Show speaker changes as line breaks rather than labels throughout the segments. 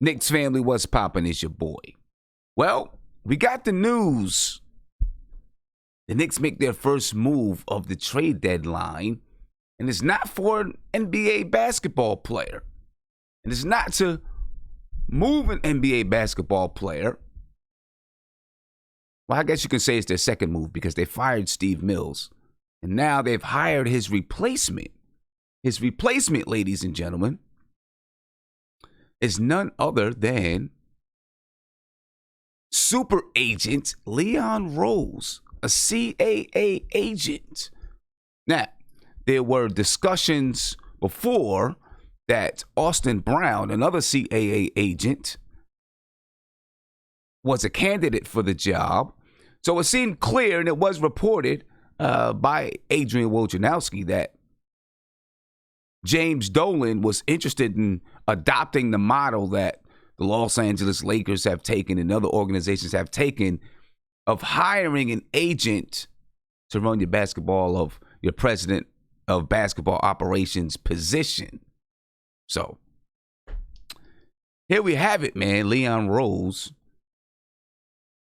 Knicks family, what's poppin'? Is your boy. Well, we got the news. The Knicks make their first move of the trade deadline, and it's not for an NBA basketball player. And it's not to move an NBA basketball player. Well, I guess you can say it's their second move because they fired Steve Mills. And now they've hired his replacement. His replacement, ladies and gentlemen, is none other than super agent Leon Rose, a CAA agent. Now, there were discussions before that Austin Brown, another CAA agent, was a candidate for the job. So it seemed clear, and it was reported by Adrian Wojnarowski, that James Dolan was interested in adopting the model that the Los Angeles Lakers have taken and other organizations have taken of hiring an agent to run your president of basketball operations position. So here we have it, man. Leon Rose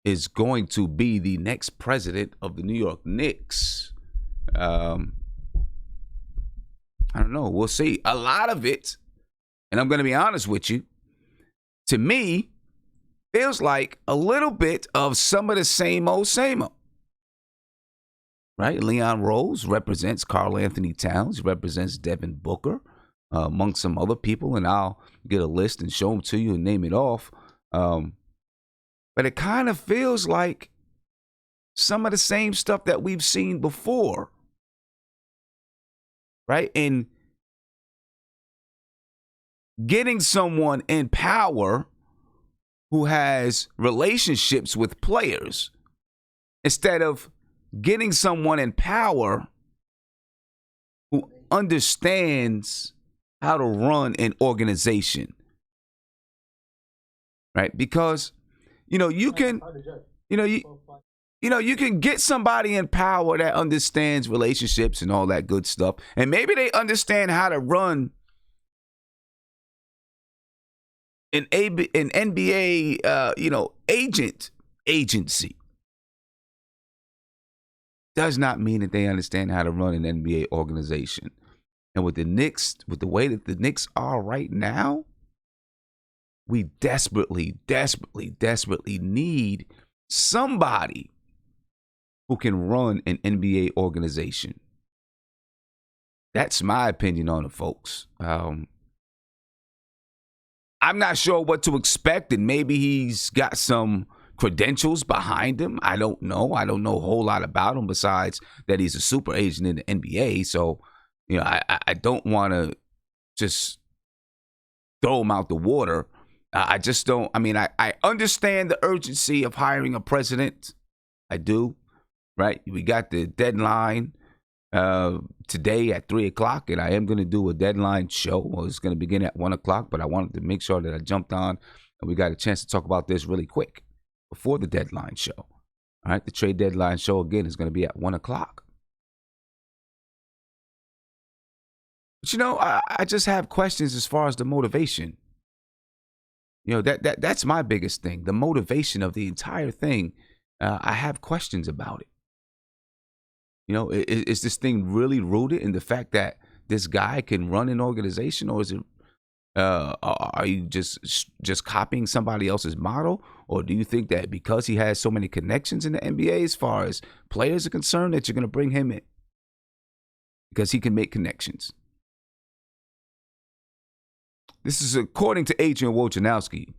is going to be the next president of the New York Knicks. I don't know. We'll see. A lot of it, and I'm going to be honest with you, to me, feels like a little bit of some of the same old, right? Leon Rose represents Karl Anthony Towns, represents Devin Booker, among some other people, and I'll get a list and show them to you and name it off. But it kind of feels like some of the same stuff that we've seen before, right? And getting someone in power who has relationships with players instead of getting someone in power who understands how to run an organization, right? Because, you can, you can get somebody in power that understands relationships and all that good stuff. And maybe they understand how to run an NBA, agency. Does not mean that they understand how to run an NBA organization. And with the Knicks, with the way that the Knicks are right now, we desperately need somebody who can run an NBA organization. That's my opinion on it, folks. I'm not sure what to expect, and maybe he's got some credentials behind him. I don't know. I don't know a whole lot about him besides that he's a super agent in the NBA. So, I don't want to just throw him out the water. I just don't. I mean, I understand the urgency of hiring a president. I do, right? We got the deadline today at 3:00, and I am going to do a deadline show. Well, it's going to begin at 1:00, but I wanted to make sure that I jumped on and we got a chance to talk about this really quick before the deadline show. All right, the trade deadline show again is going to be at 1:00. But I just have questions as far as the motivation. That's my biggest thing. The motivation of the entire thing. I have questions about it. Is this thing really rooted in the fact that this guy can run an organization, or is it? Are you just copying somebody else's model, or do you think that because he has so many connections in the NBA as far as players are concerned that you're going to bring him in because he can make connections? This is according to Adrian Wojnarowski.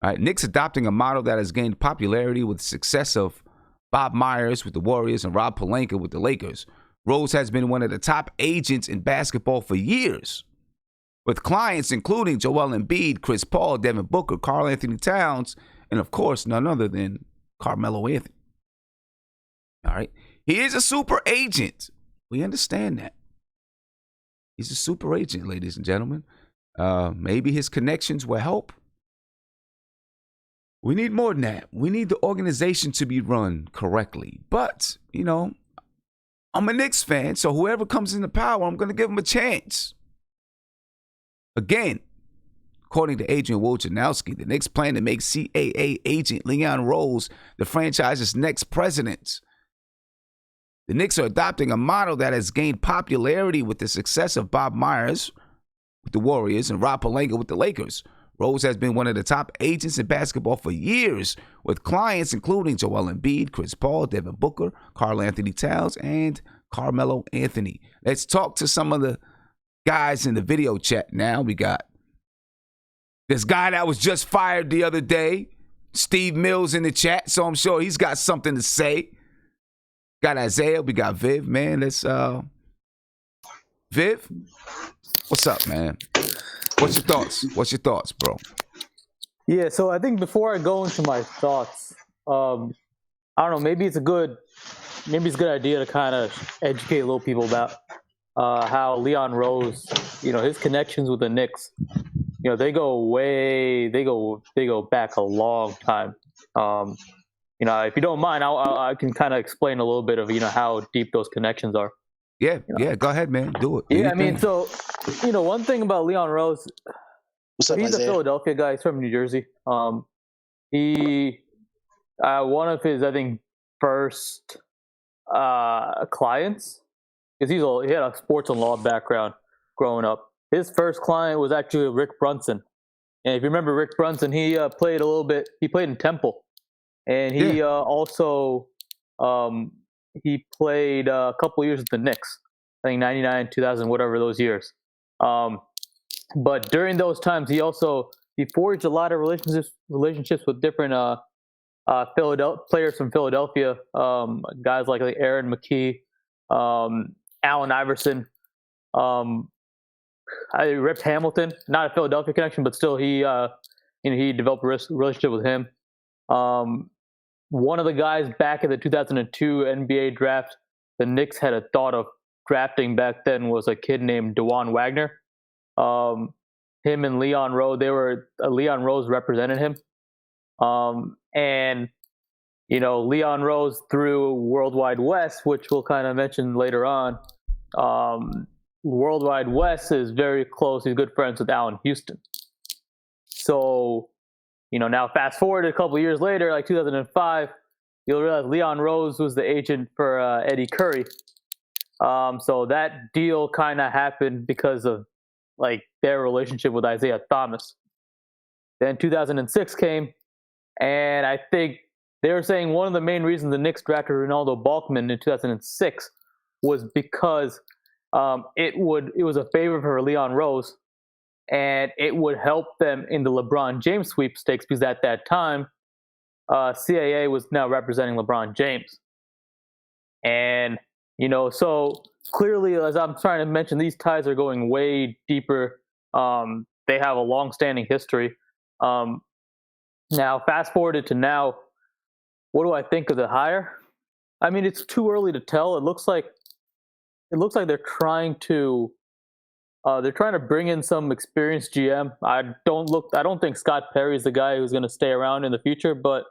All right, Knicks adopting a model that has gained popularity with the success of Bob Myers with the Warriors and Rob Pelinka with the Lakers. Rose has been one of the top agents in basketball for years, with clients including Joel Embiid, Chris Paul, Devin Booker, Karl Anthony Towns, and of course, none other than Carmelo Anthony. All right. He is a super agent. We understand that. He's a super agent, ladies and gentlemen. Maybe his connections will help. We need more than that. We need the organization to be run correctly. But, I'm a Knicks fan, so whoever comes into power, I'm going to give him a chance. Again, According to Adrian Wojnarowski, the Knicks plan to make CAA agent Leon Rose the franchise's next president. The Knicks are adopting a model that has gained popularity with the success of Bob Myers with the Warriors and Rob Pelinka with the Lakers. Rose has been one of the top agents in basketball for years, with clients including Joel Embiid, Chris Paul, Devin Booker, Karl Anthony Towns, and Carmelo Anthony. Let's talk to some of the guys in the video chat now. We got this guy that was just fired the other day, Steve Mills, in the chat, so I'm sure he's got something to say. Got Isaiah, we got Viv, man. Let's Viv, what's up, man? What's your thoughts, bro?
Yeah, so I think before I go into my thoughts, I don't know, maybe it's a good idea to kind of educate little people about how Leon Rose, his connections with the Knicks, they go back a long time. If you don't mind, I can kind of explain a little bit of how deep those connections are.
Yeah, go ahead, man. Do it.
Yeah, I mean, so one thing about Leon Rose,
What's up,
he's
Isaiah?
a Philadelphia guy. He's from New Jersey. He one of his, I think, first clients, because he had a sports and law background growing up. His first client was actually Rick Brunson, and if you remember Rick Brunson, he played a little bit. He played in Temple. And he also he played a couple years with the Knicks, I think 99, 2000, whatever those years. But during those times, he forged a lot of relationships with different players from Philadelphia, guys like Aaron McKee, Allen Iverson, Rip Hamilton. Not a Philadelphia connection, but still he developed a relationship with him. One of the guys back in the 2002 NBA draft, the Knicks had a thought of drafting back then, was a kid named DeJuan Wagner. Him and Leon Rose, Leon Rose represented him. And Leon Rose through World Wide West, which we'll kind of mention later on. World Wide West is very close. He's good friends with Allen Houston. So, now fast forward a couple of years later, like 2005, you'll realize Leon Rose was the agent for Eddie Curry. So that deal kind of happened because of their relationship with Isaiah Thomas. Then 2006 came, and I think they were saying one of the main reasons the Knicks drafted Ronaldo Balkman in 2006 was because it was a favor for Leon Rose. And it would help them in the LeBron James sweepstakes, because at that time, CAA was now representing LeBron James. And, so clearly, as I'm trying to mention, these ties are going way deeper. They have a long-standing history. Now, fast forwarded to now, what do I think of the hire? I mean, it's too early to tell. It looks like they're trying to bring in some experienced GM. I don't think Scott Perry's the guy who's going to stay around in the future, but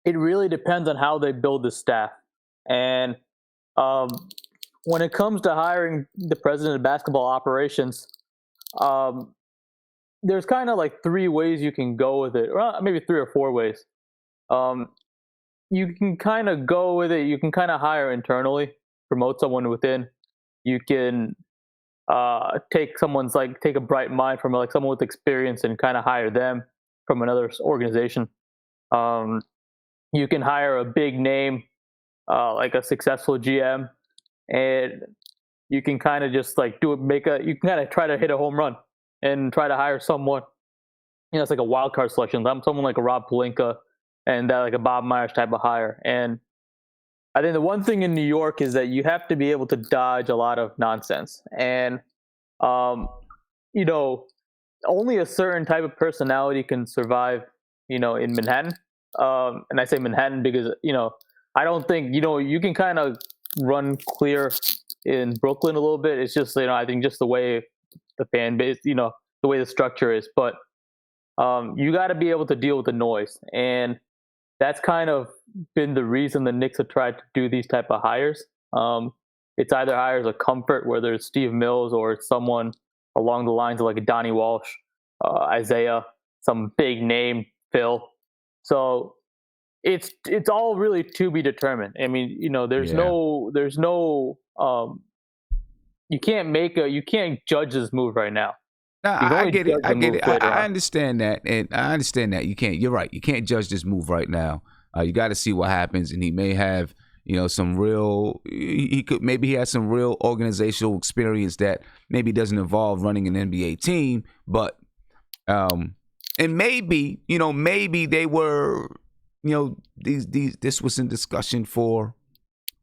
it really depends on how they build the staff. And when it comes to hiring the president of basketball operations, there's kind of three ways you can go with it, or maybe 3 or 4 ways. You can kind of go with it. You can kind of hire internally, promote someone within. You can take a bright mind from someone with experience and kind of hire them from another organization. You can hire a big name, like a successful GM, and you can kind of just you can kind of try to hit a home run and try to hire someone. It's like a wild card selection. Someone like a Rob Pelinka and like a Bob Myers type of hire. And I think the one thing in New York is that you have to be able to dodge a lot of nonsense. And, only a certain type of personality can survive, in Manhattan. And I say Manhattan because, I don't think, you can kind of run clear in Brooklyn a little bit. It's just, I think just the way the fan base, the way the structure is. But you got to be able to deal with the noise. And that's kind of been the reason the Knicks have tried to do these type of hires. It's either hires of comfort, whether it's Steve Mills or it's someone along the lines of like a Donnie Walsh, Isaiah, some big name, Phil. So it's all really to be determined. I mean, there's
Yeah.
no you can't judge this move right now.
Nah,
You can
I
only
get it.
judge
I
the
get
move
it.
later
I
on.
understand that, and I understand that you can't. You're right. You can't judge this move right now. You got to see what happens, and he may have, some real. He could maybe he has some real organizational experience that maybe doesn't involve running an NBA team, but and maybe maybe they were, this was in discussion for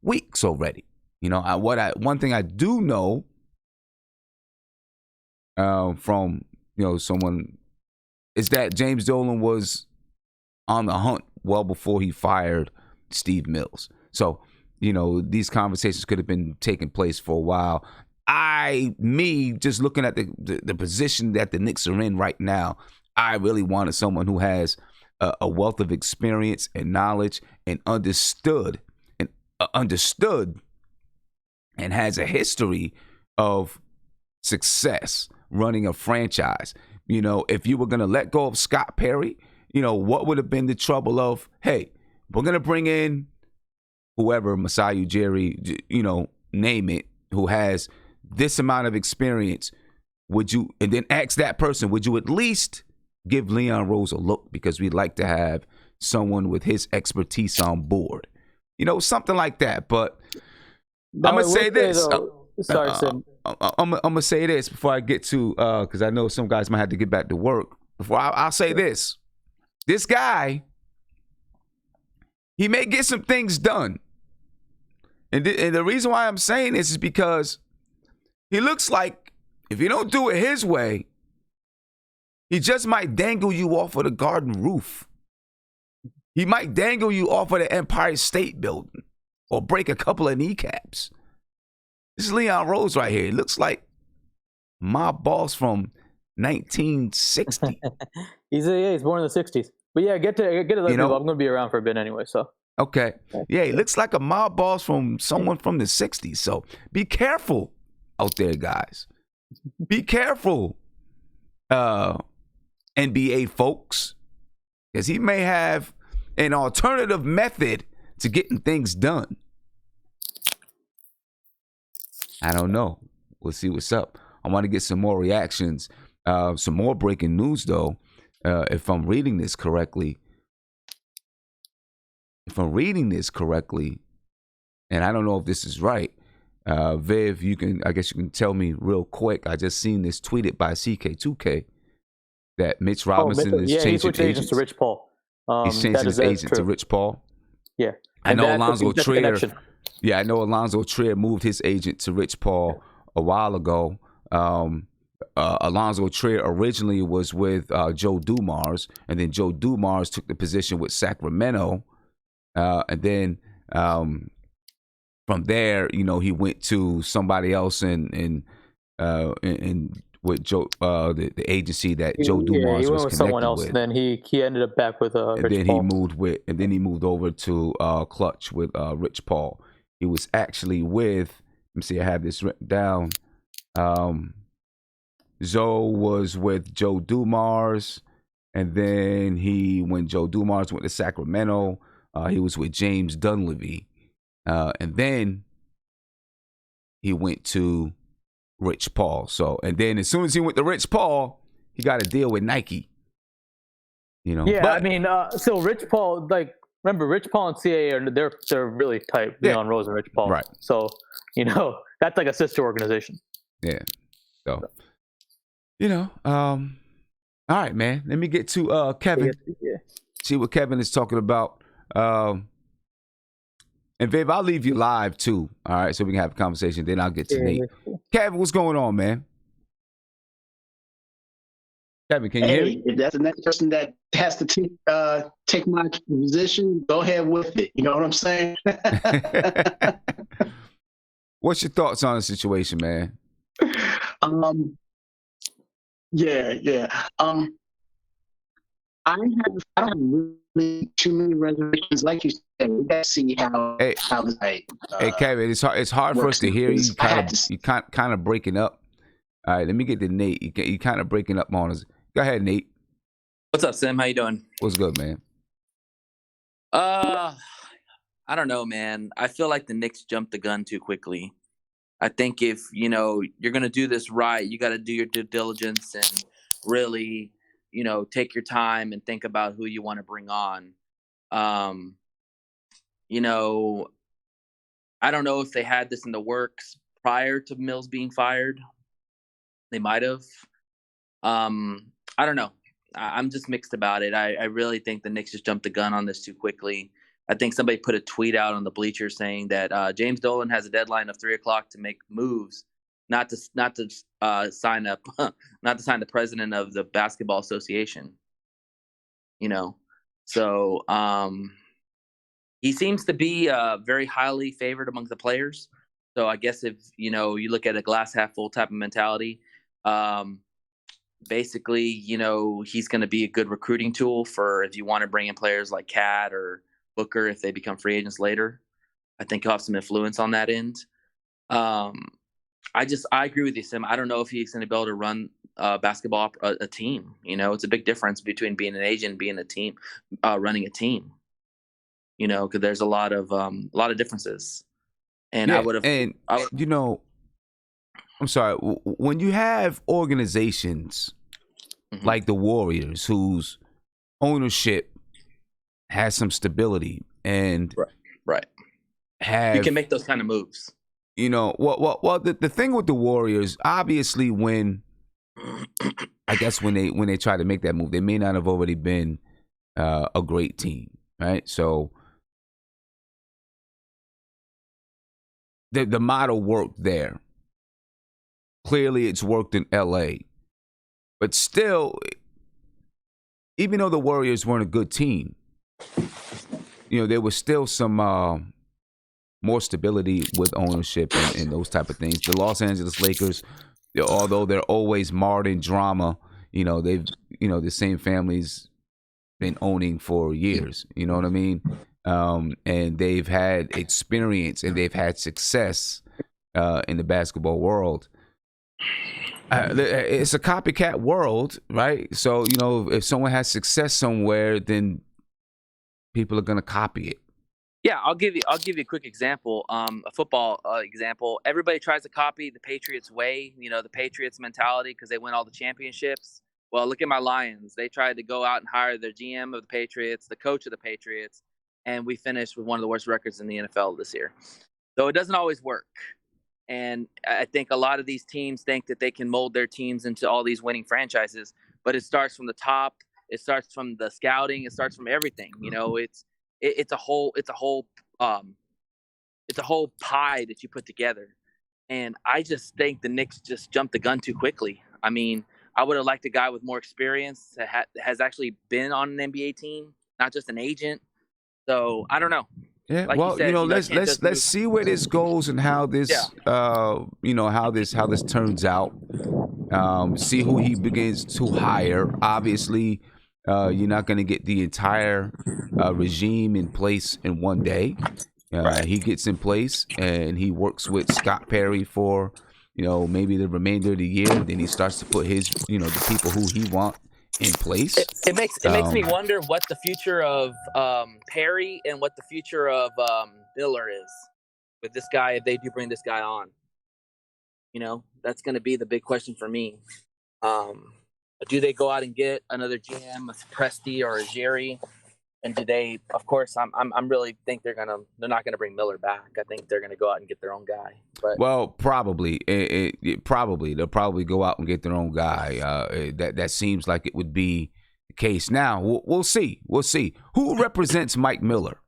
weeks already. One thing I do know from someone is that James Dolan was on the hunt well before he fired Steve Mills. So these conversations could have been taking place for a while. Just looking at the position that the Knicks are in right now, I really wanted someone who has a wealth of experience and knowledge and understood and has a history of success running a franchise. If you were going to let go of Scott Perry, what would have been the trouble of, hey, we're going to bring in whoever, Masai Ujiri, name it, who has this amount of experience. And then ask that person, would you at least give Leon Rose a look? Because we'd like to have someone with his expertise on board. Something like that. But I'm going to say this.
Sorry, Sim.
I'm going to say this before I get to, because I know some guys might have to get back to work. I'll say this. This guy, he may get some things done. And the reason why I'm saying this is because he looks like if you don't do it his way, he just might dangle you off of the garden roof. He might dangle you off of the Empire State Building or break a couple of kneecaps. This is Leon Rose right here. It looks like my boss from 1960.
He's born in the 60s. But yeah, get to I'm going to be around for a bit anyway, so.
Okay. Yeah, he looks like a mob boss from someone from the 60s. So be careful out there, guys. Be careful, NBA folks, because he may have an alternative method to getting things done. I don't know. We'll see what's up. I want to get some more reactions. Some more breaking news, though. If I'm reading this correctly, and I don't know if this is right, Viv, I guess you can tell me real quick. I just seen this tweeted by CK2K that Mitch Robinson is changing agents
to Rich Paul.
He's changing his agent to Rich Paul.
Yeah,
I know Alonzo Trier. Yeah, I know Alonzo Trier moved his agent to Rich Paul a while ago. Alonzo Trier originally was with Joe Dumars, and then Joe Dumars took the position with Sacramento, and then from there, he went to somebody else and with Joe, the agency that Joe Dumars was connected
someone else.
with.
And then he ended up back with Rich Paul.
He moved over to Clutch with Rich Paul. He was actually with. Let me see. I have this written down. Zoe was with Joe Dumars, and then when Joe Dumars went to Sacramento, he was with James Dunleavy, and then he went to Rich Paul. So, and then as soon as he went to Rich Paul, he got a deal with Nike.
Yeah, but, I mean, so Rich Paul, remember, Rich Paul and CAA they're really tight. Leon Rose and Rich Paul,
right?
So, that's like a sister organization.
Yeah. So, all right, man. Let me get to Kevin.
Yeah.
See what Kevin is talking about. And Viv, I'll leave you live too. All right, so we can have a conversation. Then I'll get to Nate. Kevin, what's going on, man? Kevin, can you hear me?
If that's the next person that has to take my position, go ahead with it. You know what I'm saying?
What's your thoughts on the situation, man?
I don't have really too many reservations. Like you said, we got to see how this
hey, Kevin, it's hard for us to hear you. You kind of breaking up. All right, let me get to Nate. You kind of breaking up on us. Go ahead, Nate.
What's up, Sim? How you doing?
What's good, man?
I don't know, man. I feel like the Knicks jumped the gun too quickly. I think if, you're going to do this right, you got to do your due diligence and really, take your time and think about who you want to bring on. I don't know if they had this in the works prior to Mills being fired. They might have. I don't know. I'm just mixed about it. I really think the Knicks just jumped the gun on this too quickly. I think somebody put a tweet out on the bleachers saying that James Dolan has a deadline of 3:00 to make moves, not to sign up, not to sign the president of the Basketball Association. So he seems to be very highly favored among the players. So I guess if you look at a glass half full type of mentality, basically, he's going to be a good recruiting tool for if you want to bring in players like Cat or Booker if they become free agents later. I think he'll have some influence on that end. I agree with you, Sim. I don't know if he's going to be able to run basketball a team. It's a big difference between being an agent and being a team, running a team. Because there's a lot of differences. And
yeah,
I would have.
I'm sorry. When you have organizations like the Warriors, whose ownership has some stability and
right,
have
you can make those kind of moves.
The thing with the Warriors, obviously, when they try to make that move, they may not have already been a great team, right? So the model worked there. Clearly, it's worked in LA. But still, even though the Warriors weren't a good team, there was still some more stability with ownership and those type of things. The Los Angeles Lakers, although they're always marred in drama, they've, the same family's been owning for years. You know what I mean? And they've had experience and they've had success in the basketball world. It's a copycat world, right? So, if someone has success somewhere, then people are going to copy it.
Yeah, I'll give you a quick example. A football example. Everybody tries to copy the Patriots way, the Patriots mentality because they win all the championships. Well, look at my Lions. They tried to go out and hire their GM of the Patriots, the coach of the Patriots, and we finished with one of the worst records in the NFL this year. So it doesn't always work. And I think a lot of these teams think that they can mold their teams into all these winning franchises, but it starts from the top. It starts from the scouting. It starts from everything. It's a whole pie that you put together. And I just think the Knicks just jumped the gun too quickly. I mean, I would have liked a guy with more experience that has actually been on an NBA team, not just an agent. So I don't know.
Yeah,
like
well, let's see where this goes and how this, how this turns out. See who he begins to hire. Obviously, you're not going to get the entire regime in place in one day. He gets in place and he works with Scott Perry for, maybe the remainder of the year. Then he starts to put his, the people who he wants in place.
It makes me wonder what the future of Perry and what the future of Miller is with this guy if they do bring this guy on. That's going to be the big question for me. Do they go out and get another GM, a Presti or a Jerry? And do they? Of course, I'm really think they're not gonna bring Miller back. I think they're gonna go out and get their own guy. But
probably they'll probably go out and get their own guy. That seems like it would be the case. Now we'll see. Who represents Mike Miller?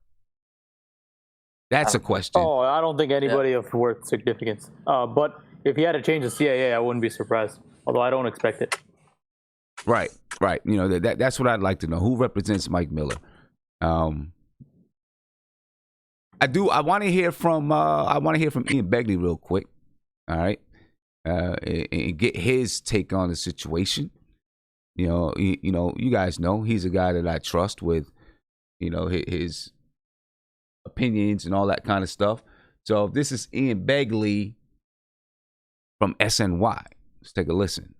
That's a question.
Oh, I don't think anybody of worth significance. But if he had to change the CAA, I wouldn't be surprised. Although I don't expect it.
Right. That's what I'd like to know. Who represents Mike Miller? I want to hear from Ian Begley real quick. All right, and get his take on the situation. You guys know he's a guy that I trust with, his opinions and all that kind of stuff. So this is Ian Begley from SNY. Let's take a listen.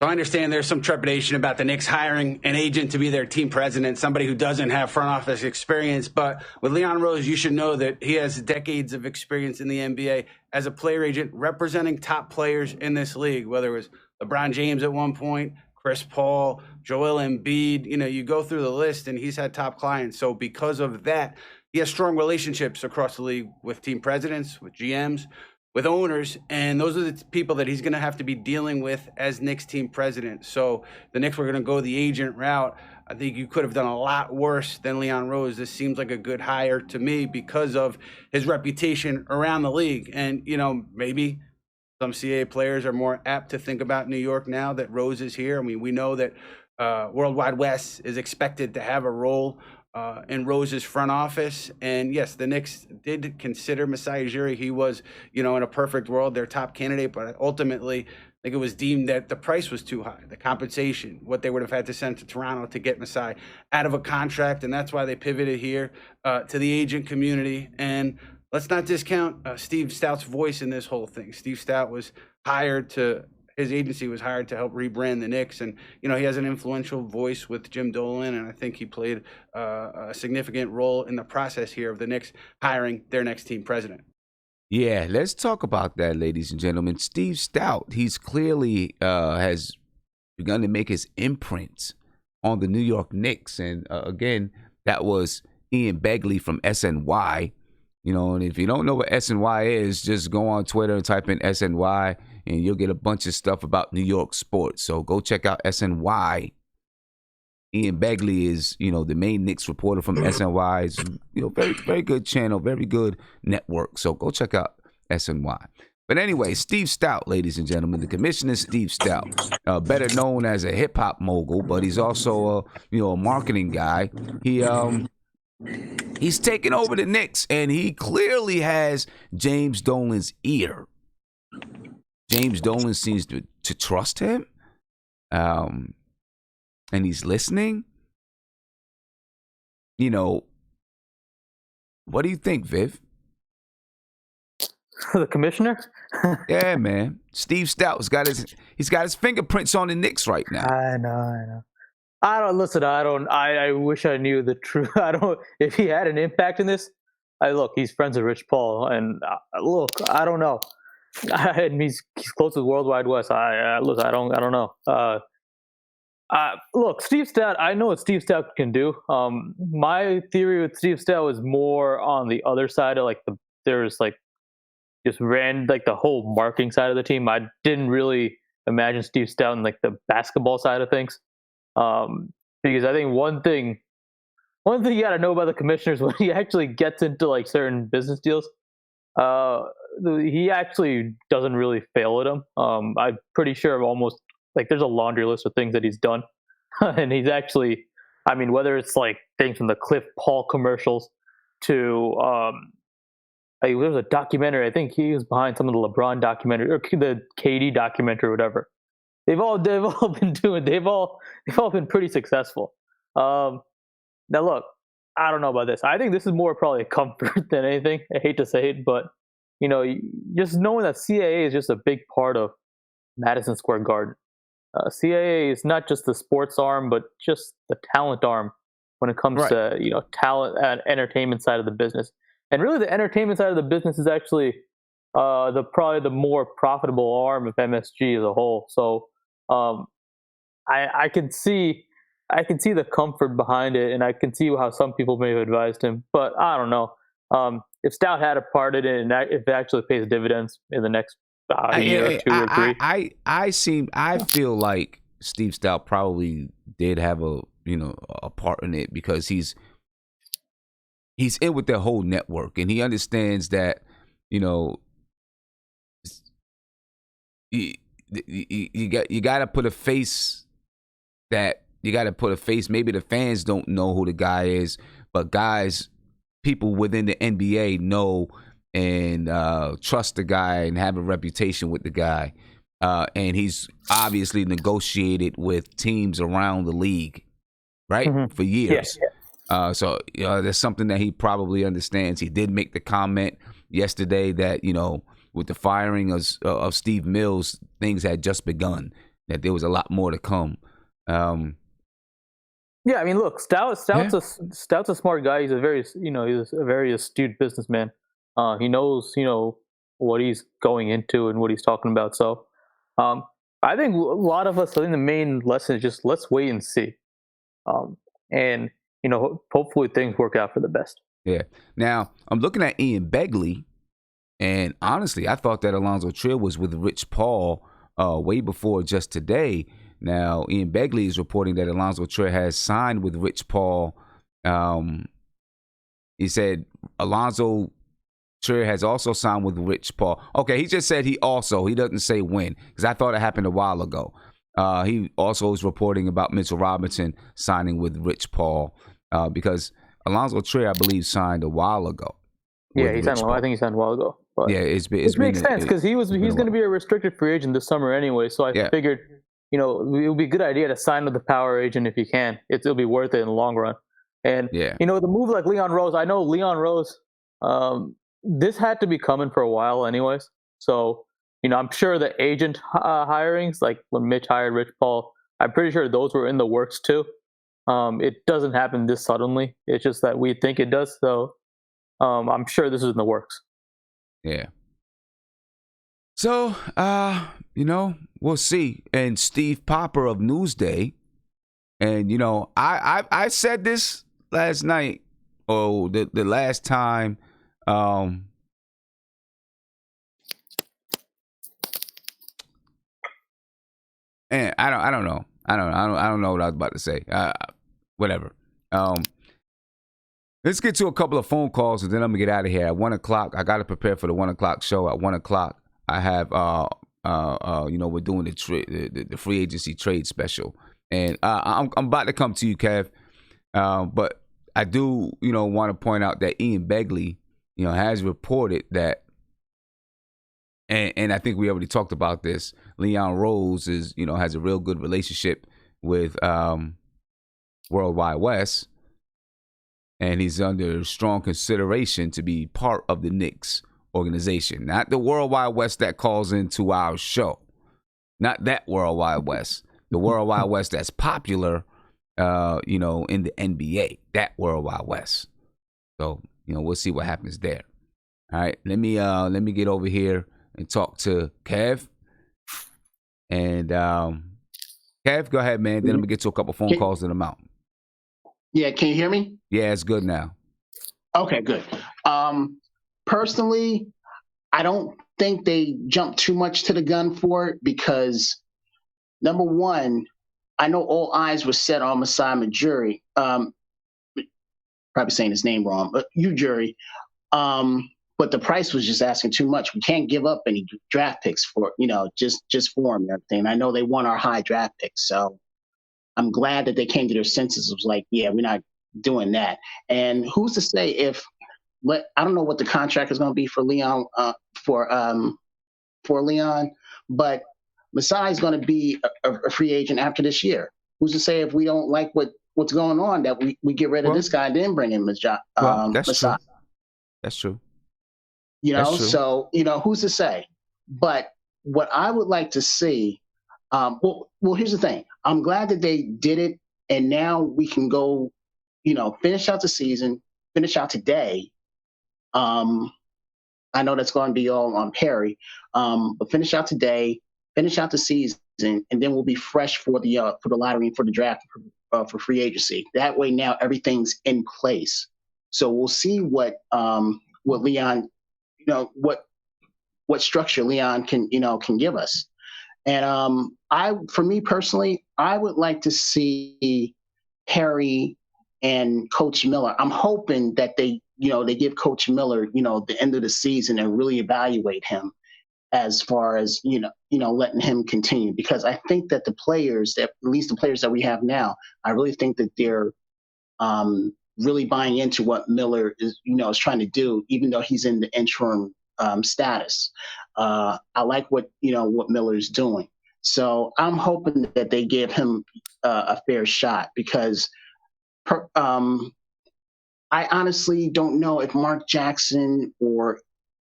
I understand there's some trepidation about the Knicks hiring an agent to be their team president, somebody who doesn't have front office experience. But with Leon Rose, you should know that he has decades of experience in the NBA as a player agent representing top players in this league, whether it was LeBron James at one point, Chris Paul, Joel Embiid. You know, you go through the list and he's had top clients. So because of that, he has strong relationships across the league with team presidents, with GMs, with owners, and those are the people that he's going to have to be dealing with as Knicks team president. So the Knicks were going to go the agent route. I think you could have done a lot worse than Leon Rose. This seems like a good hire to me because of his reputation around the league. And, you know, maybe some CAA players are more apt to think about New York now that Rose is here. I mean, we know that Worldwide West is expected to have a role in Rose's front office. And yes, the Knicks did consider Masai Ujiri. He was, you know, in a perfect world, their top candidate, but ultimately I think it was deemed that the price was too high, the compensation, what they would have had to send to Toronto to get Masai out of a contract. And that's why they pivoted here to the agent community. And let's not discount Steve Stoute's voice in this whole thing. Steve Stoute was his agency was hired to help rebrand the Knicks. And, you know, he has an influential voice with Jim Dolan, and I think he played a significant role in the process here of the Knicks hiring their next team president.
Yeah, let's talk about that, ladies and gentlemen. Steve Stoute, he's clearly has begun to make his imprint on the New York Knicks. And again, that was Ian Begley from SNY. You know, and if you don't know what SNY is, just go on Twitter and type in SNY, and you'll get a bunch of stuff about New York sports. So go check out SNY. Ian Begley is, you know, the main Knicks reporter from SNY. It's, you know, very, very good channel, very good network. So go check out SNY. But anyway, Steve Stoute, ladies and gentlemen, the commissioner Steve Stoute, better known as a hip hop mogul, but he's also a marketing guy. He's taken over the Knicks, and he clearly has James Dolan's ear. James Dolan seems to trust him, and he's listening. You know, what do you think, Viv?
The commissioner?
Yeah, man. Steve Stoute's got his fingerprints on the Knicks right now.
I know. I wish I knew the truth. If he had an impact in this, he's friends with Rich Paul, and I don't know. And he's close with Worldwide West. I don't know. Steve Stoute, I know what Steve Stoute can do. My theory with Steve Stoute was more on the other side of just ran the whole marketing side of the team. I didn't really imagine Steve Stoute in the basketball side of things. Because I think one thing you got to know about the commissioners when he actually gets into certain business deals, he actually doesn't really fail at them. I'm pretty sure of almost there's a laundry list of things that he's done, and he's actually, whether it's things from the Cliff Paul commercials to there was a documentary. I think he was behind some of the LeBron documentary or the KD documentary or whatever. They've all been pretty successful. Now look, I don't know about this. I think this is more probably a comfort than anything. I hate to say it, but just knowing that CAA is just a big part of Madison Square Garden. CAA is not just the sports arm, but just the talent arm when it comes to talent and entertainment side of the business. And really, the entertainment side of the business is actually probably the more profitable arm of MSG as a whole. So I can see the comfort behind it, and I can see how some people may have advised him. But I don't know if Stoute had a part in it, and if it actually pays dividends in the next year or two or three.
I feel like Steve Stoute probably did have a part in it because he's in with their whole network, and he understands that you got to put a face maybe the fans don't know who the guy is, but people within the NBA know and trust the guy and have a reputation with the guy, and he's obviously negotiated with teams around the league for years. So there's something that he probably understands. He did make the comment yesterday that with the firing of Steve Mills, things had just begun. that there was a lot more to come.
Yeah, I mean, look, Stoute's a smart guy. He's a very astute businessman. He knows, what he's going into and what he's talking about. So, I think a lot of us, I think the main lesson is just let's wait and see, and hopefully things work out for the best.
Yeah. Now I'm looking at Ian Begley, and honestly, I thought that Alonzo Trier was with Rich Paul way before just today. Now, Ian Begley is reporting that Alonzo Trier has signed with Rich Paul. He said Alonzo Trier has also signed with Rich Paul. Okay, he just said he doesn't say when, because I thought it happened a while ago. He also is reporting about Mitchell Robinson signing with Rich Paul because Alonzo Trier, I believe, signed a while ago.
Yeah, I think he signed a while ago. But
yeah, it
makes sense because he's going to be a restricted free agent this summer anyway. So I figured, it would be a good idea to sign with the power agent if you can. It'll be worth it in the long run. And the move like Leon Rose, I know Leon Rose. This had to be coming for a while, anyways. So I'm sure the agent hirings, like when Mitch hired Rich Paul, I'm pretty sure those were in the works too. It doesn't happen this suddenly. It's just that we think it does. So I'm sure this is in the works.
Yeah. So, we'll see. And Steve Popper of Newsday, and I said this last night, or the last time. And I don't know. I don't know what I was about to say. Whatever. Let's get to a couple of phone calls and then I'm gonna get out of here. At 1:00, I gotta prepare for the 1:00 show. At 1:00, I have we're doing the free agency trade special, and I'm about to come to you, Kev. But I do want to point out that Ian Begley has reported that, and I think we already talked about this. Leon Rose has a real good relationship with Worldwide West. And he's under strong consideration to be part of the Knicks organization. Not the Worldwide West that calls into our show. Not that Worldwide West. The Worldwide West that's popular, in the NBA. That Worldwide West. So, we'll see what happens there. All right. Let me get over here and talk to Kev. And Kev, go ahead, man. Then I'm going to get to a couple phone calls and I'm out.
Yeah, can you hear me?
Yeah, it's good now.
Okay, good. Personally, I don't think they jumped too much to the gun for it because, number one, I know all eyes were set on Masai Ujiri. Probably saying his name wrong, but Ujiri. But the price was just asking too much. We can't give up any draft picks for just for him and everything. And I know they want our high draft picks, so I'm glad that they came to their senses. It was like, yeah, we're not doing that. And who's to say I don't know what the contract is going to be for Leon, for Leon, but Masai is going to be a free agent after this year. Who's to say if we don't like what's going on that we get rid of this guy and then bring in Masai?
That's true. That's true.
So, who's to say? But what I would like to see, well, here's the thing. I'm glad that they did it, and now we can go, finish out the season, finish out today. I know that's going to be all on Perry, but finish out today, finish out the season, and then we'll be fresh for the lottery, for the draft, for free agency. That way, now everything's in place. So we'll see what Leon, what structure Leon can give us. And for me personally, I would like to see Perry and Coach Miller. I'm hoping that they give Coach Miller, the end of the season and really evaluate him as far as, letting him continue. Because I think that at least the players that we have now, I really think that they're really buying into what Miller is trying to do, even though he's in the interim status. I like what Miller's doing. So I'm hoping that they give him a fair shot because I honestly don't know if Mark Jackson or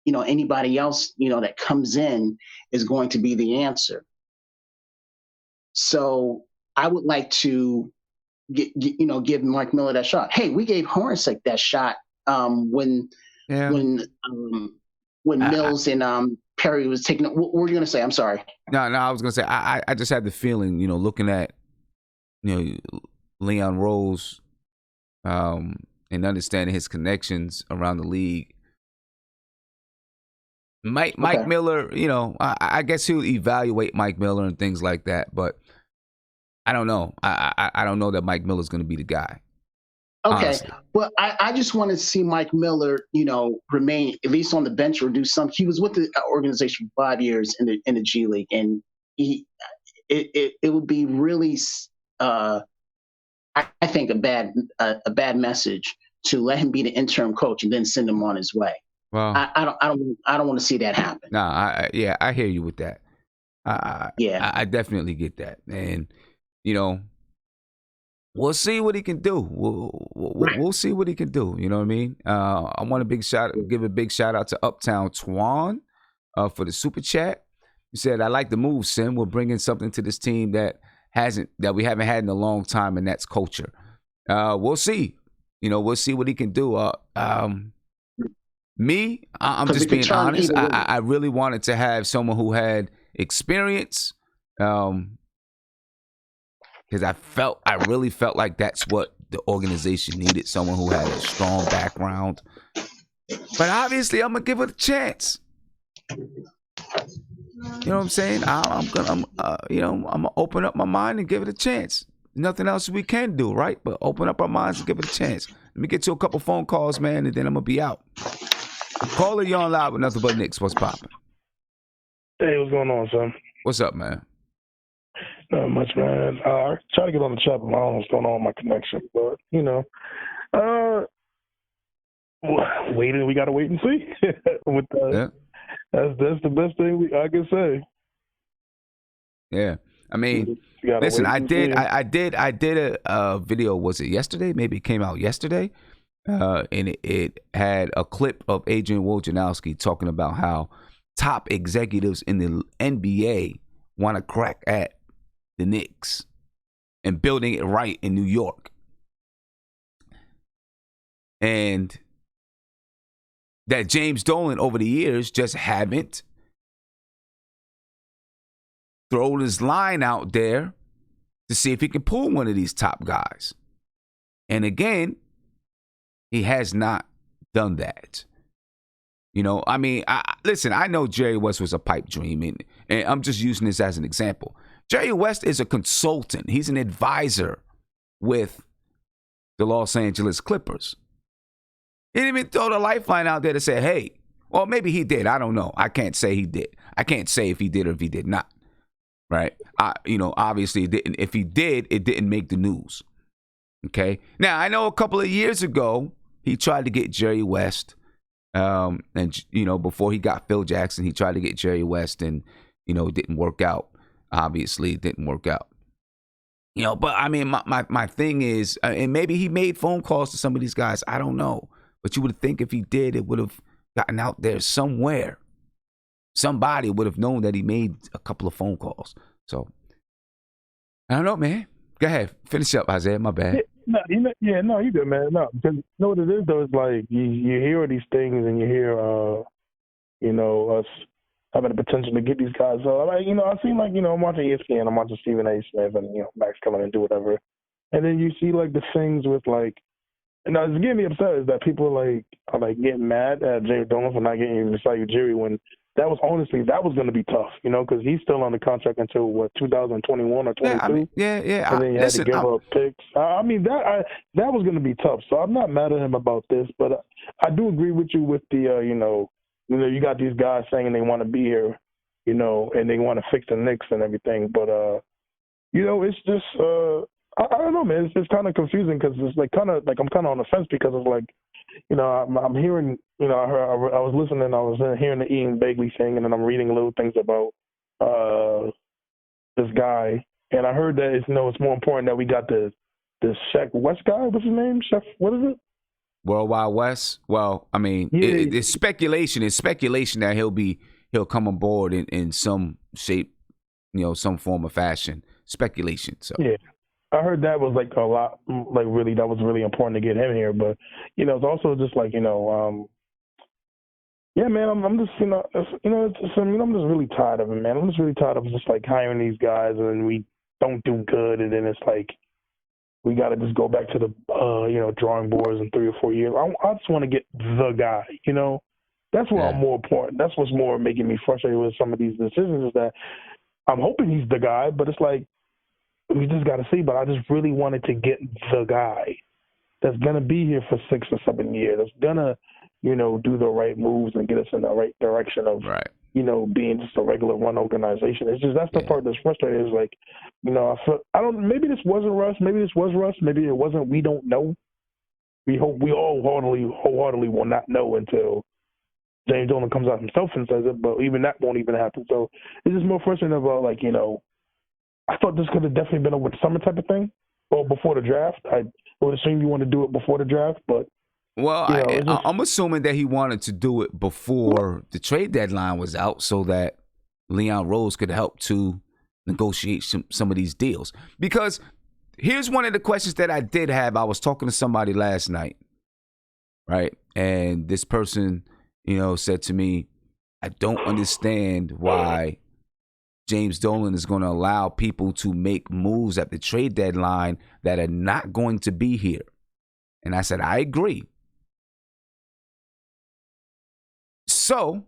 anybody else that comes in is going to be the answer. So I would like to give Mike Miller that shot. Hey, we gave Hornacek that shot when Mills and Perry was taking. What were you going to say? I'm sorry.
No, I was going to say I just had the feeling, looking at Leon Rose and understanding his connections around the league. Mike Miller, I guess he'll evaluate Mike Miller and things like that, but I don't know. I don't know that Mike Miller's going to be the guy.
Okay,
honestly.
Well, I just want to see Mike Miller, remain at least on the bench or do something. He was with the organization for 5 years in the G League, and it would be really, I think, a bad message to let him be the interim coach and then send him on his way.
Well,
I don't want to see that happen.
Nah, I hear you with that. I definitely get that, and we'll see what he can do. We'll see what he can do. You know what I mean? I want give a big shout out to Uptown Twan for the super chat. He said, "I like the move, Sim. We're bringing something to this team that we haven't had in a long time, and that's culture. We'll see. We'll see what he can do. I'm just being honest. I really wanted to have someone who had experience, because I really felt like that's what the organization needed, someone who had a strong background. But obviously, I'm gonna give it a chance. You know what I'm saying? I'm gonna open up my mind and give it a chance. Nothing else we can do, right? But open up our minds and give it a chance. Let me get to a couple phone calls, man, and then I'm gonna be out. Caller, you on live with Nothing But Knicks. What's popping?
Hey, what's going on, son?
What's up, man?
Not much, man. I try to get on the chat, but I don't know what's going on with my connection. But, we got to wait and see. That's the best thing I can say.
Yeah. I mean, listen, I did a video, was it yesterday? Maybe it came out yesterday. And it had a clip of Adrian Wojnarowski talking about how top executives in the NBA want to crack at the Knicks and building it right in New York. And that James Dolan over the years just haven't thrown his line out there to see if he can pull one of these top guys. And again, he has not done that. Listen, I know Jerry West was a pipe dream, and I'm just using this as an example. Jerry West is a consultant. He's an advisor with the Los Angeles Clippers. He didn't even throw the lifeline out there to say, hey, well, maybe he did. I don't know. I can't say he did. I can't say if he did or if he did not. Right? Obviously, it didn't. If he did, it didn't make the news. Okay. Now, I know a couple of years ago, he tried to get Jerry West. Before he got Phil Jackson, he tried to get Jerry West, and, it didn't work out. Obviously, it didn't work out. But I mean, my thing is, and maybe he made phone calls to some of these guys. I don't know. But you would think if he did, it would have gotten out there somewhere. Somebody would have known that he made a couple of phone calls. So, I don't know, man. Go ahead. Finish up, Isaiah. My bad.
You good, man. No, because what it is, though, is like you hear all these things and you hear, us having the potential to get these guys. So, I seem like, I'm watching ESPN, I'm watching Stephen A. Smith and, Max coming and do whatever. And then you see, like, the things with, like, and now, it's getting me upset is that people, are getting mad at James Dolan for not getting to cite Jerry when that was going to be tough, because he's still on the contract until 2021 or 22.
Yeah.
And then you had to give up picks. That was going to be tough. So I'm not mad at him about this, but I do agree with you with the you got these guys saying they want to be here, and they want to fix the Knicks and everything. But it's just I don't know, man. It's just kind of confusing because it's I'm kind of on the fence because it's like. I'm hearing, I was listening, I was hearing the Ian Begley thing, and then I'm reading little things about this guy, and I heard that it's more important that we got this Shaq West guy. What's his name? Chef? What is it?
Worldwide West. Well, I mean, it's speculation. It's speculation that he'll come on board in some shape, some form of fashion. speculation. So
yeah, I heard that was like a lot, like really, that was really important to get him here. But it's also just like yeah, man, I'm just I'm just really tired of it, man. I'm just really tired of just like hiring these guys and then we don't do good, and then it's like we got to just go back to the drawing boards in 3 or 4 years. I just want to get the guy, That's what I'm more important. That's what's more making me frustrated with some of these decisions is that I'm hoping he's the guy, but it's like we just got to see. But I just really wanted to get the guy that's gonna be here for 6 or 7 years. That's gonna do the right moves and get us in the right direction of being just a regular run organization. It's just that's the part that's frustrating. Is like, I don't. Maybe this wasn't Russ. Maybe this was Russ. Maybe it wasn't. We don't know. We hope we all wholeheartedly will not know until James Dolan comes out himself and says it. But even that won't even happen. So it's just more frustrating about like I thought this could have definitely been over the summer type of thing or before the draft. I would assume you want to do it before the draft, but.
Well, I'm assuming that he wanted to do it before the trade deadline was out so that Leon Rose could help to negotiate some of these deals. Because here's one of the questions that I did have. I was talking to somebody last night, right? And this person, said to me, I don't understand why James Dolan is going to allow people to make moves at the trade deadline that are not going to be here. And I said, I agree. So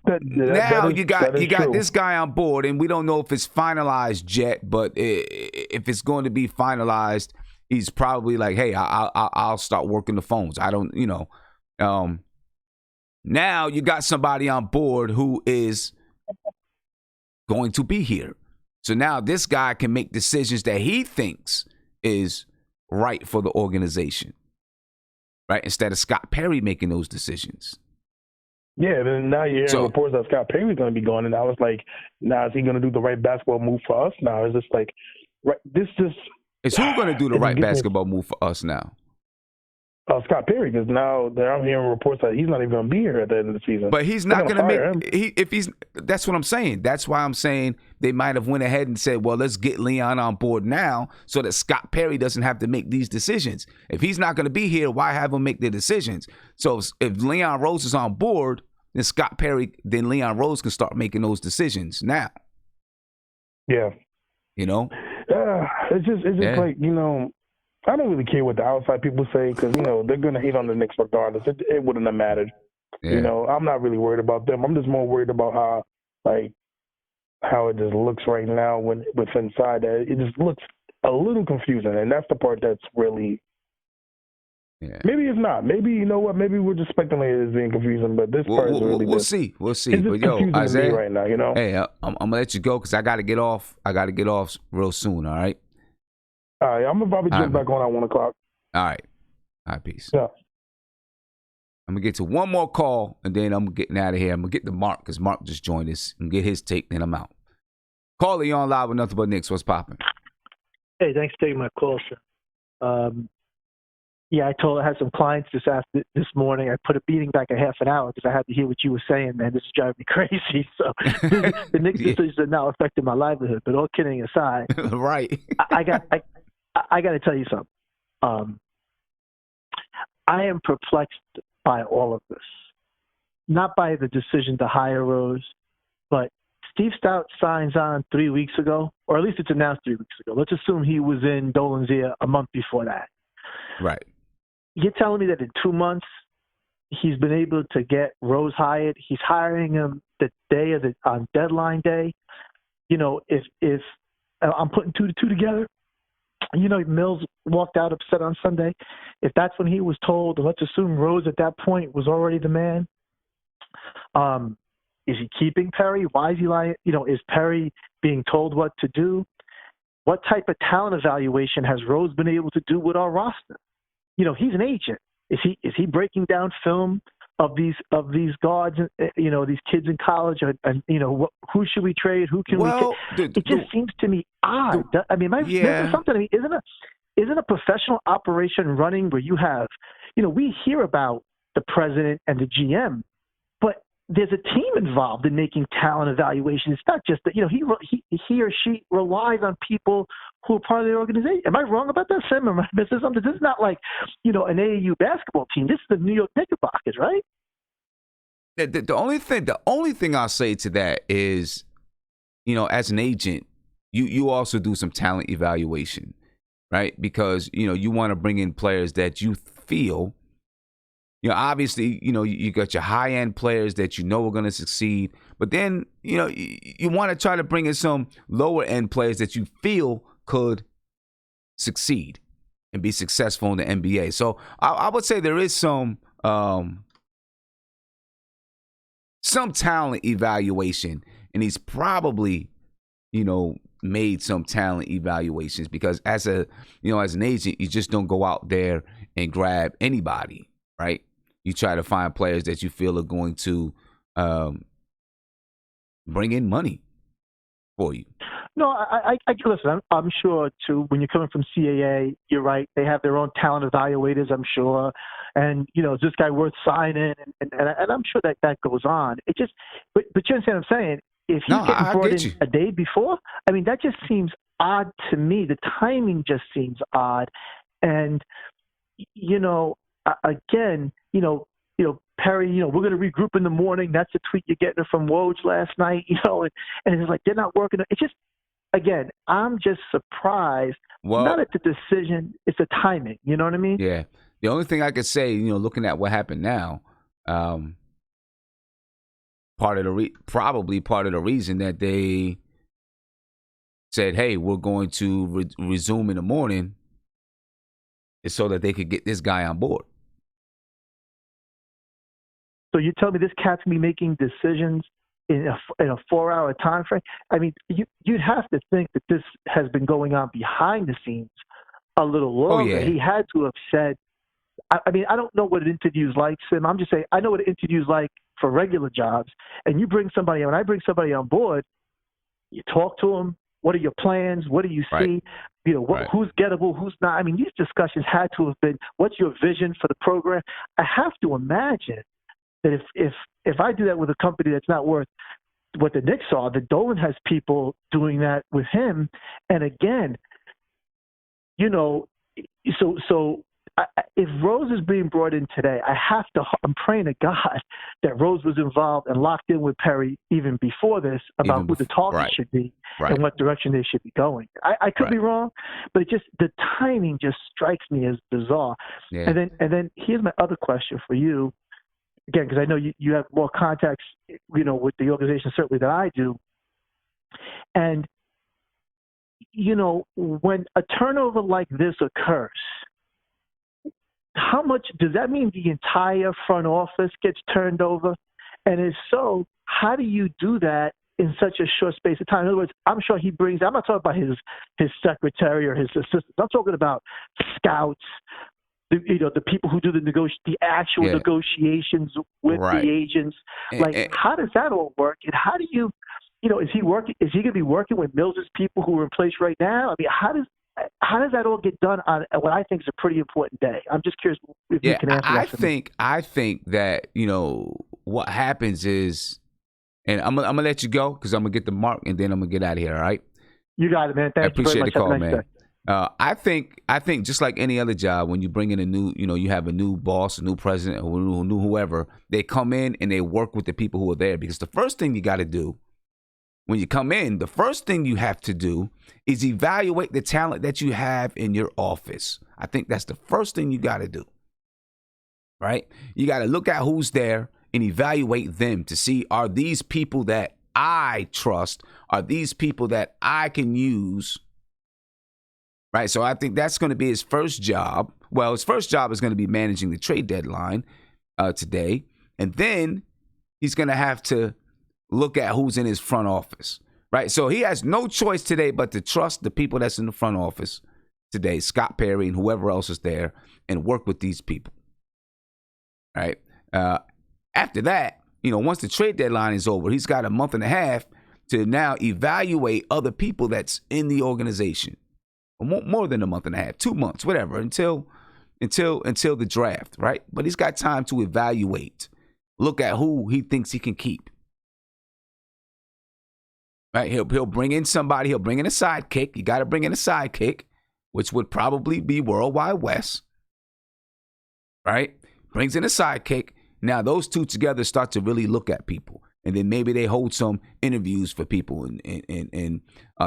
now you got this guy on board, and we don't know if it's finalized yet. But if it's going to be finalized, he's probably like, "Hey, I'll start working the phones." I don't, now you got somebody on board who is going to be here. So now this guy can make decisions that he thinks is right for the organization, right? Instead of Scott Perry making those decisions.
Yeah, then now you're hearing reports that Scott Perry's going to be gone, and I was like, now is he going to do the right basketball move for us now? Is this like, right?
Is who going to do the right basketball move for us now?
Scott Perry, because now I'm hearing reports that he's not even going to be here at the end of the season.
But he's not going to make. That's what I'm saying. That's why I'm saying they might have went ahead and said, well, let's get Leon on board now so that Scott Perry doesn't have to make these decisions. If he's not going to be here, why have him make the decisions? So if Leon Rose is on board, then Leon Rose can start making those decisions now.
Yeah. It's just like, I don't really care what the outside people say because, they're going to hate on the Knicks regardless. It wouldn't have mattered. Yeah. I'm not really worried about them. I'm just more worried about how it just looks right now with inside. It just looks a little confusing, and that's the part that's really maybe it's not. Maybe, you know what? Maybe we're just speculating as being confusing, but this part is really
we'll see. We'll see.
It's
but yo, Isaiah,
right now,
Hey, I'm going to let you go because I got to get off. I got to get off real soon, all right?
All right, I'm going to probably jump back on at 1 o'clock.
All right. All right, peace.
Yeah.
I'm going to get to one more call, and then I'm getting out of here. I'm going to get to Mark because Mark just joined us and get his take, then I'm out. Caller, you on live with Nothing But Knicks. What's popping?
Hey, thanks for taking my call, sir. I had some clients this morning. I put a meeting back a half an hour because I had to hear what you were saying, man. This is driving me crazy. So the Knicks decisions are now affecting my livelihood. But all kidding aside,
right?
I got to tell you something. I am perplexed by all of this. Not by the decision to hire Rose, but Steve Stoute signs on 3 weeks ago, or at least it's announced 3 weeks ago. Let's assume he was in Dolan's ear a month before that. Right. You're telling me that in 2 months he's been able to get Rose hired? He's hiring him the day on deadline day. If I'm putting 2 to 2 together, Mills walked out upset on Sunday. If that's when he was told, let's assume Rose at that point was already the man. Is he keeping Perry? Why is he lying? Is Perry being told what to do? What type of talent evaluation has Rose been able to do with our roster? He's an agent. Is he breaking down film of these guards? These kids in college, and who should we trade? Who can we take? It just seems to me odd. Am I missing something? I mean, isn't a professional operation running where you have, we hear about the president and the GM, but there's a team involved in making talent evaluations. It's not just that, he or she relies on people who are part of the organization. Am I wrong about that, Sam? Am I missing something? This is not like, an AAU basketball team. This is the New York Knickerbockers, right?
The only thing I'll say to that is, as an agent, you also do some talent evaluation, right? Because, you want to bring in players that you feel, obviously, you got your high-end players that are going to succeed. But then, you want to try to bring in some lower-end players that you feel could succeed and be successful in the NBA. So I would say there is some talent evaluation, and he's probably, made some talent evaluations, because as an agent, you just don't go out there and grab anybody, right? You try to find players that you feel are going to bring in money for you.
No, I listen. I'm sure too. When you're coming from CAA, you're right. They have their own talent evaluators, I'm sure. And is this guy worth signing? And I'm sure that goes on. It just, but you understand what I'm saying? If he's getting brought in a day before, that just seems odd to me. The timing just seems odd. And again, Perry, we're going to regroup in the morning. That's a tweet you're getting from Woj last night, and it's like they're not working. It's just, again, I'm just surprised.
Well,
not at the decision, it's the timing. You know what I mean?
Yeah. The only thing I could say, looking at what happened now, probably part of the reason that they said, hey, we're going to resume in the morning is so that they could get this guy on board.
So you tell me this cat's going to be making decisions in a 4-hour time frame? You'd have to think that this has been going on behind the scenes a little longer.
Oh, yeah.
He had to have said, I don't know what an interview's like, Sim. I'm just saying, I know what an interview's like for regular jobs. And you bring somebody, when I bring somebody on board, you talk to them. What are your plans? What do you see?
Right.
Who's gettable, who's not? These discussions had to have been, what's your vision for the program? I have to imagine that if I do that with a company that's not worth what the Knicks are, that Dolan has people doing that with him. And again, if Rose is being brought in today, I'm praying to God that Rose was involved and locked in with Perry even before this about who the target should be and what direction they should be going. I could be wrong, but the timing just strikes me as bizarre.
Yeah.
And then here's my other question for you. Again, because I know you have more contacts, with the organization certainly than I do. And, when a turnover like this occurs, how much does that mean the entire front office gets turned over? And if so, how do you do that in such a short space of time? In other words, I'm sure he brings, I'm not talking about his secretary or his assistants. I'm talking about scouts, the people who do the actual negotiations with the agents. How does that all work? And how do you, is he going to be working with Mills' people who are in place right now? How does that all get done on what I think is a pretty important day? I'm just curious if you can answer that.
I think that, what happens is, and I'm gonna let you go because I'm gonna get the mark and then I'm gonna get out of here. All right.
You got it, man. Thank you very much.
I appreciate the call, man. I think just like any other job, when you bring in a new, you have a new boss, a new president, or new whoever, they come in and they work with the people who are there, because the first thing you got to do when you come in, the first thing you have to do is evaluate the talent that you have in your office. I think that's the first thing you got to do, right? You got to look at who's there and evaluate them to see, are these people that I trust? Are these people that I can use? Right. So I think that's going to be his first job. Well, his first job is going to be managing the trade deadline today. And then he's going to have to look at who's in his front office. Right. So he has no choice today but to trust the people that's in the front office today, Scott Perry and whoever else is there, and work with these people. Right. After that, once the trade deadline is over, he's got a month and a half to now evaluate other people that's in the organization. More than a month and a half, 2 months, whatever, until the draft, right? But he's got time to evaluate look at who he thinks he can keep. Right? He'll bring in somebody. He'll bring in a sidekick. You got to bring in a sidekick, which would probably be Worldwide Wes. Right? Brings in a sidekick. Now those two together start to really look at people. And then maybe they hold some interviews for people and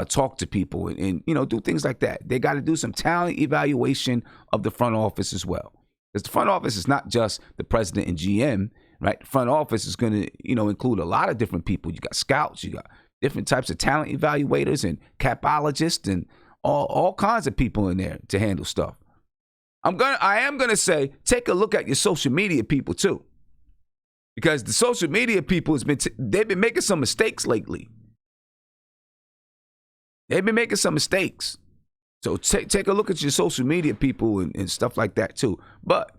talk to people and do things like that. They got to do some talent evaluation of the front office as well. Because the front office is not just the president and GM, right? The front office is going to, include a lot of different people. You got scouts, you got different types of talent evaluators and capologists and all kinds of people in there to handle stuff. I am gonna say, take a look at your social media people too. Because the social media people they've been making some mistakes lately. They've been making some mistakes. So take a look at your social media people and stuff like that too. But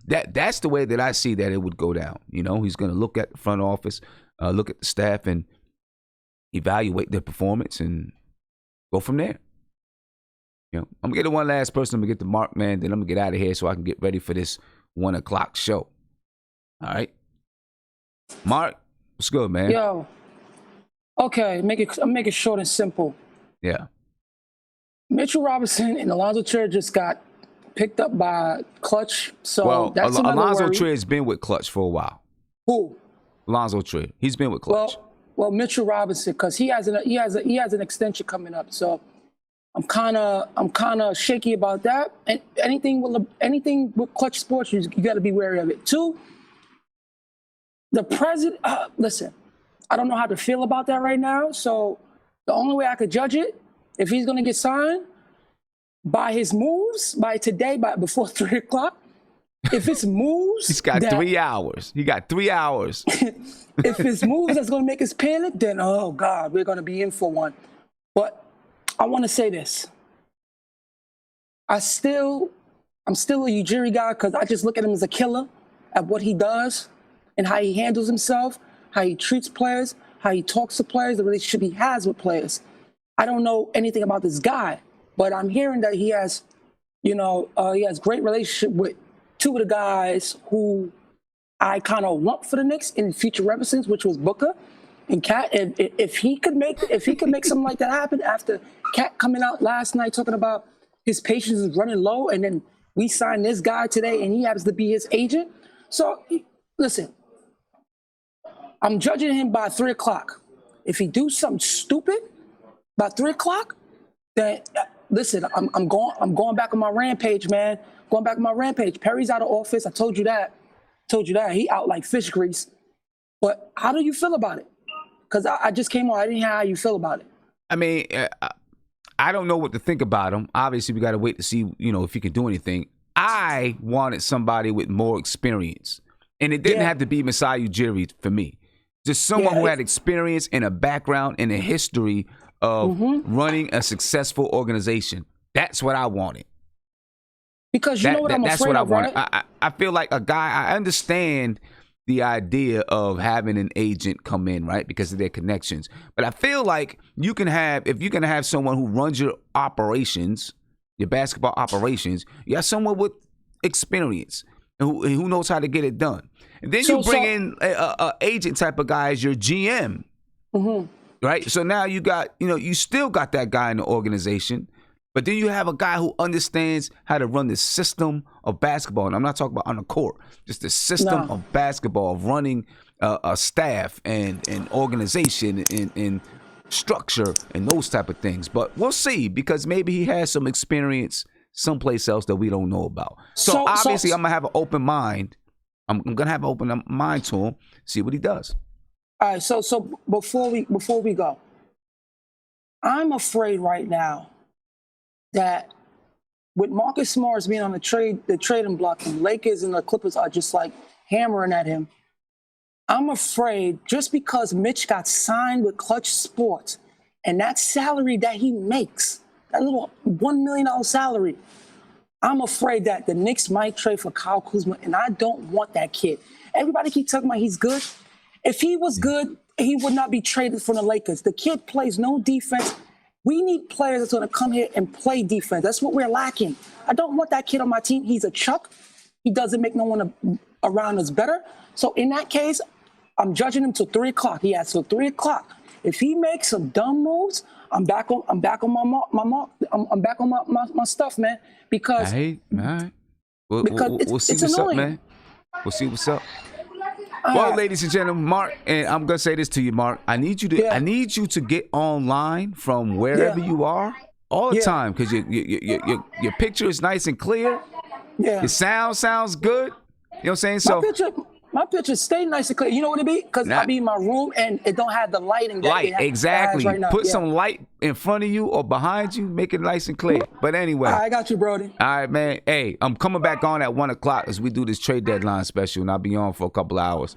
that's the way that I see that it would go down. He's going to look at the front office, look at the staff, and evaluate their performance and go from there. I'm going to get to one last person. I'm going to get to Mark, man. Then I'm going to get out of here so I can get ready for this 1 o'clock show. All right. Mark, what's good, man?
Yo. Okay, make it short and simple.
Yeah.
Mitchell Robinson and Alonzo Trier just got picked up by Clutch. So that's another
Alonzo
worry.
Trier's been with Clutch for a while.
Who?
Alonzo Trier. He's been with Clutch.
Well, Mitchell Robinson, because he has an extension coming up. So I'm kind of shaky about that. And anything with Clutch Sports, you got to be wary of it. Two, the president. Listen, I don't know how to feel about that right now. So the only way I could judge it, if he's going to get signed, by his moves, before 3 o'clock. If it's moves,
he's got 3 hours. He got 3 hours.
If it's moves that's going to make us panic, then oh God, we're going to be in for one. But I want to say this. I'm still a Ujiri guy because I just look at him as a killer at what he does and how he handles himself, how he treats players, how he talks to players, the relationship he has with players. I don't know anything about this guy, but I'm hearing that he has, he has great relationship with two of the guys who I kind of want for the Knicks in future references, which was Booker and Cat. And if he could make something like that happen after Cat coming out last night talking about his patience is running low, and then we signed this guy today, and he happens to be his agent. So listen, I'm judging him by 3 o'clock. If he do something stupid by 3 o'clock, then listen, I'm going back on my rampage, man. Going back on my rampage. Perry's out of office. I told you that. He out like fish grease. But how do you feel about it? Because I just came on. I didn't hear how you feel about it.
I mean, I don't know what to think about him. Obviously, we got to wait to see, if he can do anything. I wanted somebody with more experience. And it didn't have to be Masai Ujiri for me. Just someone who had experience and a background and a history of running a successful organization. That's what I wanted.
Because you know what I'm afraid of, right?
I feel like a guy, I understand the idea of having an agent come in, right? Because of their connections. But I feel like if you can have someone who runs your operations, your basketball operations, you have someone with experience and who knows how to get it done. And then you bring in a agent type of guy as your GM, right? So now you got, you still got that guy in the organization, but then you have a guy who understands how to run the system of basketball. And I'm not talking about on the court, just the system of basketball, of running a staff and organization and structure and those type of things. But we'll see, because maybe he has some experience someplace else that we don't know about. So obviously I'm going to have an open mind. I'm going to have an open mind to him, see what he does.
All right, so before we go, I'm afraid right now that with Marcus Morris being on the trading block, and Lakers and the Clippers are just like hammering at him, I'm afraid just because Mitch got signed with Clutch Sports and that salary that he makes, that little $1 million salary, I'm afraid that the Knicks might trade for Kyle Kuzma, and I don't want that kid. Everybody keep talking about he's good. If he was good, he would not be traded from the Lakers. The kid plays no defense. We need players that's going to come here and play defense. That's what we're lacking. I don't want that kid on my team. He's a chuck. He doesn't make no one around us better. So in that case, I'm judging him till 3 o'clock. He has till 3 o'clock. If he makes some dumb moves, I'm back on my stuff, man. Because
all right.
because
We'll see
it's
what's
annoying.
up, man. We'll see what's up.
All
Well,
right.
ladies and gentlemen, Mark, and I'm gonna say this to you, Mark. I need you to get online from wherever you are all the time, because your picture is nice and clear.
Yeah.
Your sound sounds good. You know what I'm saying? So
my pictures stay nice and clear. You know what it be? Because I be in my room and it don't have the lighting that it
exactly.
has right now.
Put some light in front of you or behind you, make it nice and clear. But anyway,
I got you, Brody.
All right, man. Hey, I'm coming back on at 1 o'clock as we do this trade deadline special, and I'll be on for a couple hours.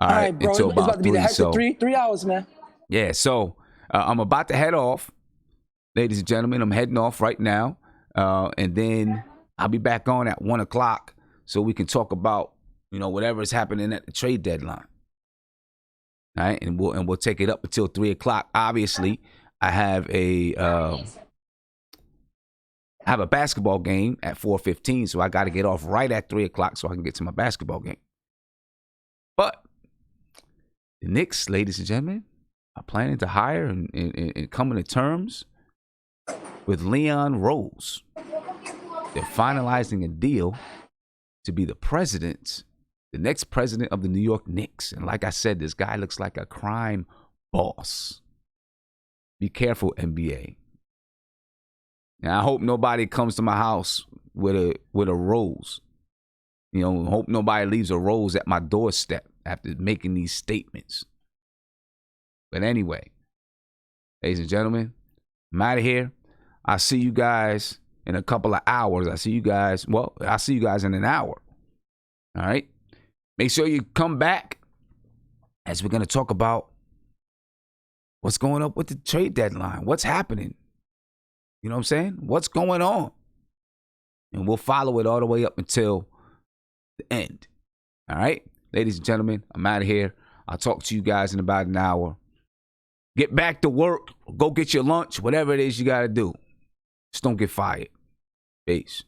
All right,
bro.
until
It's about to be the
3.
hectic
So
3 hours, man.
yeah, so I'm about to head off, ladies and gentlemen. I'm heading off right now, and then I'll be back on at 1 o'clock so we can talk about whatever is happening at the trade deadline. All right, and we'll take it up until 3 o'clock. Obviously, I have a basketball game at 4:15, so I got to get off right at 3 o'clock so I can get to my basketball game. But the Knicks, ladies and gentlemen, are planning to hire and coming to terms with Leon Rose. They're finalizing a deal to be the next president of the New York Knicks. And like I said, this guy looks like a crime boss. Be careful, NBA. And I hope nobody comes to my house with a rose. Hope nobody leaves a rose at my doorstep after making these statements. But anyway, ladies and gentlemen, I'm out of here. I'll see you guys in a couple of hours. I'll see you guys in an hour. All right? Make sure you come back as we're going to talk about what's going up with the trade deadline. What's happening? You know what I'm saying? What's going on? And we'll follow it all the way up until the end. All right? Ladies and gentlemen, I'm out of here. I'll talk to you guys in about an hour. Get back to work. Go get your lunch. Whatever it is you got to do. Just don't get fired. Peace.